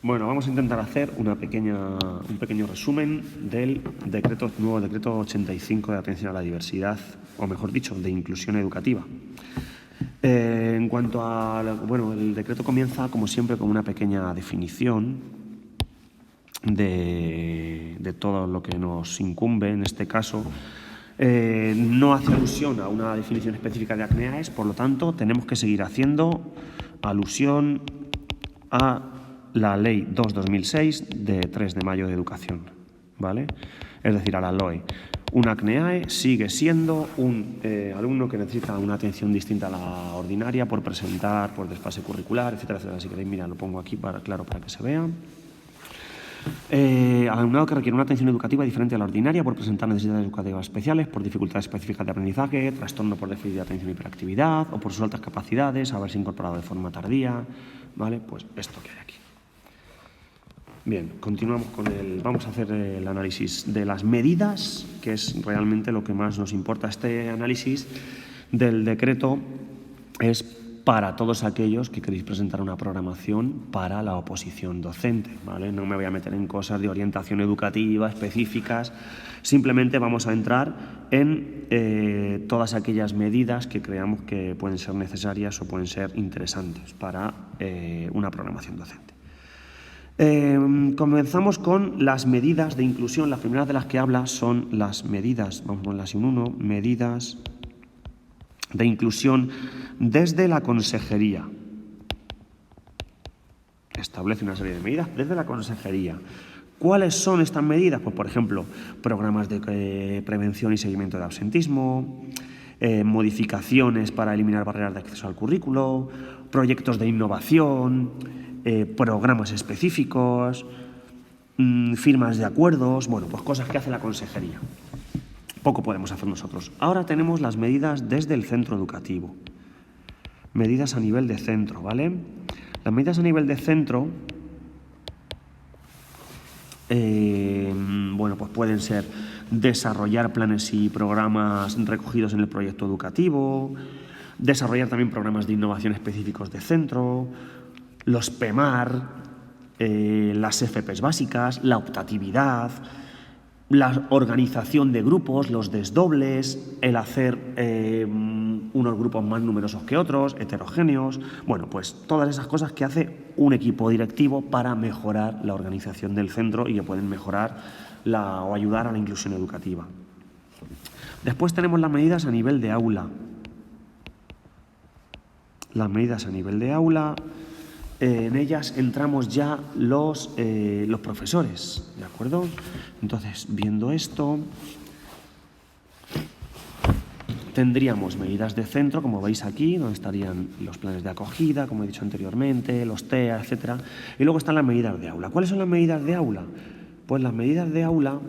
Bueno, vamos a intentar hacer un pequeño resumen del nuevo decreto 85 de atención a la diversidad, o mejor dicho, de inclusión educativa. En cuanto a, el decreto comienza, como siempre, con una pequeña definición de todo lo que nos incumbe, en este caso. No hace alusión a una definición específica de ACNEAES, por lo tanto, tenemos que seguir haciendo alusión a la Ley 2/2006 de 3 de mayo de Educación, ¿vale? Es decir, a la LOE. Un ACNEAE sigue siendo un alumno que necesita una atención distinta a la ordinaria por presentar, por desfase curricular, etcétera, etcétera. Si queréis, mira, lo pongo aquí claro para que se vea. Alumnado que requiere una atención educativa diferente a la ordinaria por presentar necesidades educativas especiales, por dificultades específicas de aprendizaje, trastorno por déficit de atención y hiperactividad o por sus altas capacidades, haberse incorporado de forma tardía, ¿vale? Pues esto que hay aquí. Bien, continuamos vamos a hacer el análisis de las medidas, que es realmente lo que más nos importa. Este análisis del decreto es para todos aquellos que queréis presentar una programación para la oposición docente, ¿vale? No me voy a meter en cosas de orientación educativa específicas, simplemente vamos a entrar en todas aquellas medidas que creamos que pueden ser necesarias o pueden ser interesantes para una programación docente. Comenzamos con las medidas de inclusión. Las primeras de las que habla son las medidas, vamos a ponerlas en uno, medidas de inclusión desde la consejería. Establece una serie de medidas desde la consejería. ¿Cuáles son estas medidas? Pues, por ejemplo, programas de prevención y seguimiento de absentismo, modificaciones para eliminar barreras de acceso al currículo, proyectos de innovación, programas específicos, firmas de acuerdos, bueno, pues cosas que hace la consejería. Poco podemos hacer nosotros. Ahora tenemos las medidas desde el centro educativo. Medidas a nivel de centro, ¿vale? Las medidas a nivel de centro, pues pueden ser desarrollar planes y programas recogidos en el proyecto educativo, desarrollar también programas de innovación específicos de centro, los PEMAR, las FPs básicas, la optatividad, la organización de grupos, los desdobles, el hacer unos grupos más numerosos que otros, heterogéneos. Bueno, pues todas esas cosas que hace un equipo directivo para mejorar la organización del centro y que pueden mejorar o ayudar a la inclusión educativa. Después tenemos las medidas a nivel de aula. Las medidas a nivel de aula, en ellas entramos ya los profesores, ¿de acuerdo? Entonces, viendo esto, tendríamos medidas de centro, como veis aquí, donde estarían los planes de acogida, como he dicho anteriormente, los TEA, etcétera. Y luego están las medidas de aula. ¿Cuáles son las medidas de aula? Pues las medidas de aula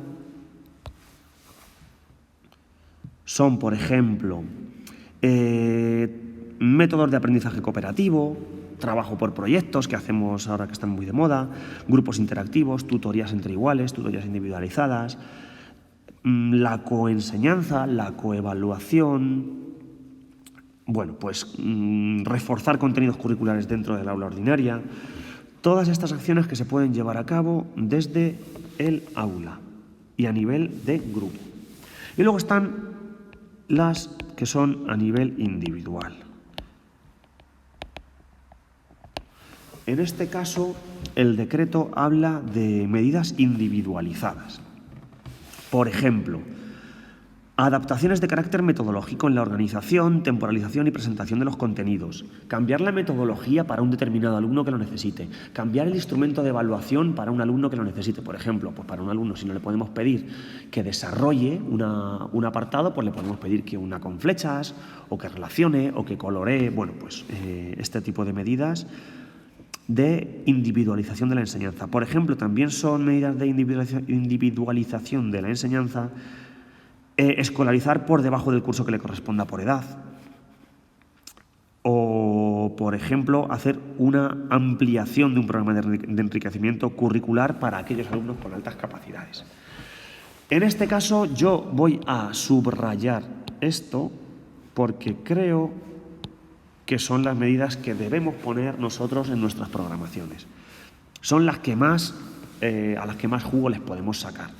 son, por ejemplo, métodos de aprendizaje cooperativo, trabajo por proyectos que hacemos ahora que están muy de moda, grupos interactivos, tutorías entre iguales, tutorías individualizadas, la coenseñanza, la coevaluación, reforzar contenidos curriculares dentro del aula ordinaria, todas estas acciones que se pueden llevar a cabo desde el aula y a nivel de grupo. Y luego están las que son a nivel individual. En este caso, el decreto habla de medidas individualizadas. Por ejemplo, adaptaciones de carácter metodológico en la organización, temporalización y presentación de los contenidos. Cambiar la metodología para un determinado alumno que lo necesite. Cambiar el instrumento de evaluación para un alumno que lo necesite. Por ejemplo, pues para un alumno, si no le podemos pedir que desarrolle un apartado, pues le podemos pedir que una con flechas, o que relacione, o que coloree. Este tipo de medidas de individualización de la enseñanza. Por ejemplo, también son medidas de individualización de la enseñanza escolarizar por debajo del curso que le corresponda por edad. O, por ejemplo, hacer una ampliación de un programa de enriquecimiento curricular para aquellos alumnos con altas capacidades. En este caso, yo voy a subrayar esto porque creo que son las medidas que debemos poner nosotros en nuestras programaciones. son las que más, a las que más jugo les podemos sacar,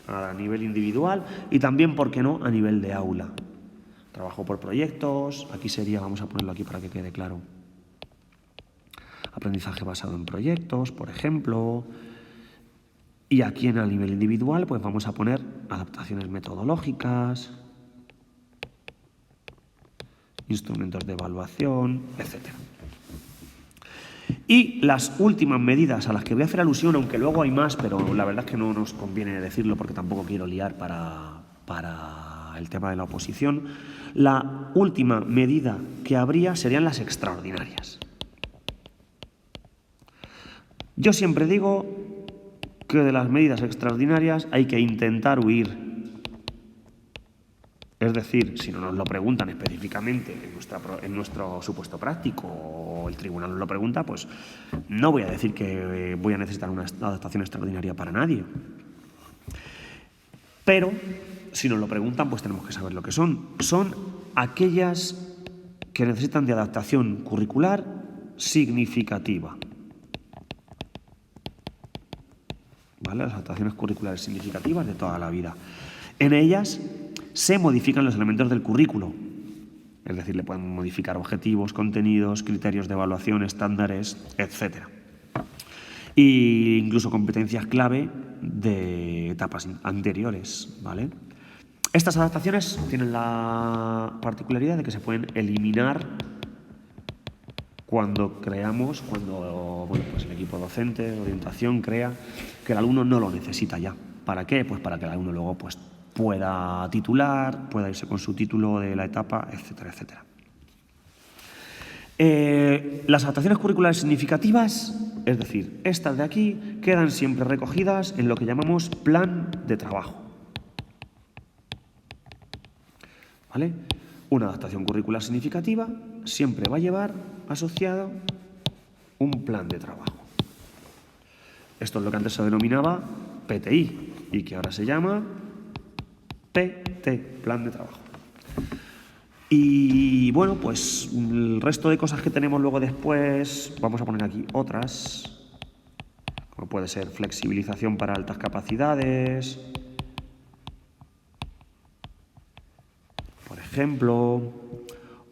a nivel individual y también, ¿por qué no?, a nivel de aula. Trabajo por proyectos, aquí sería, vamos a ponerlo aquí para que quede claro, aprendizaje basado en proyectos, por ejemplo. Y aquí en el nivel individual, pues vamos a poner adaptaciones metodológicas, instrumentos de evaluación, etc. Y las últimas medidas a las que voy a hacer alusión, aunque luego hay más, pero la verdad es que no nos conviene decirlo porque tampoco quiero liar para el tema de la oposición, la última medida que habría serían las extraordinarias. Yo siempre digo que de las medidas extraordinarias hay que intentar huir. Es decir, si no nos lo preguntan específicamente en nuestro supuesto práctico o el tribunal nos lo pregunta, pues no voy a decir que voy a necesitar una adaptación extraordinaria para nadie. Pero si nos lo preguntan, pues tenemos que saber lo que son. Son aquellas que necesitan de adaptación curricular significativa. ¿Vale? Las adaptaciones curriculares significativas de toda la vida. En ellas se modifican los elementos del currículo, es decir, le pueden modificar objetivos, contenidos, criterios de evaluación, estándares, etc. E incluso competencias clave de etapas anteriores, ¿vale? Estas adaptaciones tienen la particularidad de que se pueden eliminar cuando pues el equipo docente de orientación crea que el alumno no lo necesita ya. ¿Para qué? Pues para que el alumno luego pues pueda titular, pueda irse con su título de la etapa, etcétera, etcétera. Las adaptaciones curriculares significativas, es decir, estas de aquí, quedan siempre recogidas en lo que llamamos plan de trabajo. ¿Vale? Una adaptación curricular significativa siempre va a llevar asociado un plan de trabajo. Esto es lo que antes se denominaba PTI y que ahora se llama PT, plan de trabajo. Y bueno, pues el resto de cosas que tenemos luego después, vamos a poner aquí otras, como puede ser flexibilización para altas capacidades, por ejemplo,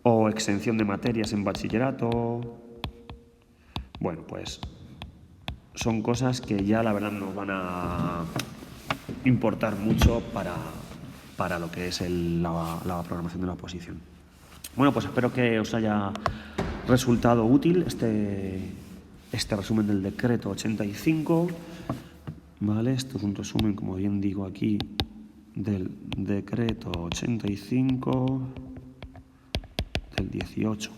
o exención de materias en bachillerato. Bueno, pues son cosas que ya la verdad nos van a importar mucho para lo que es la programación de la oposición. Bueno, pues espero que os haya resultado útil este resumen del decreto 85. ¿Vale? Esto es un resumen, como bien digo aquí, del decreto 85 del 18.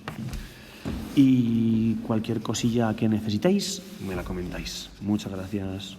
Y cualquier cosilla que necesitéis, me la comentáis. Muchas gracias.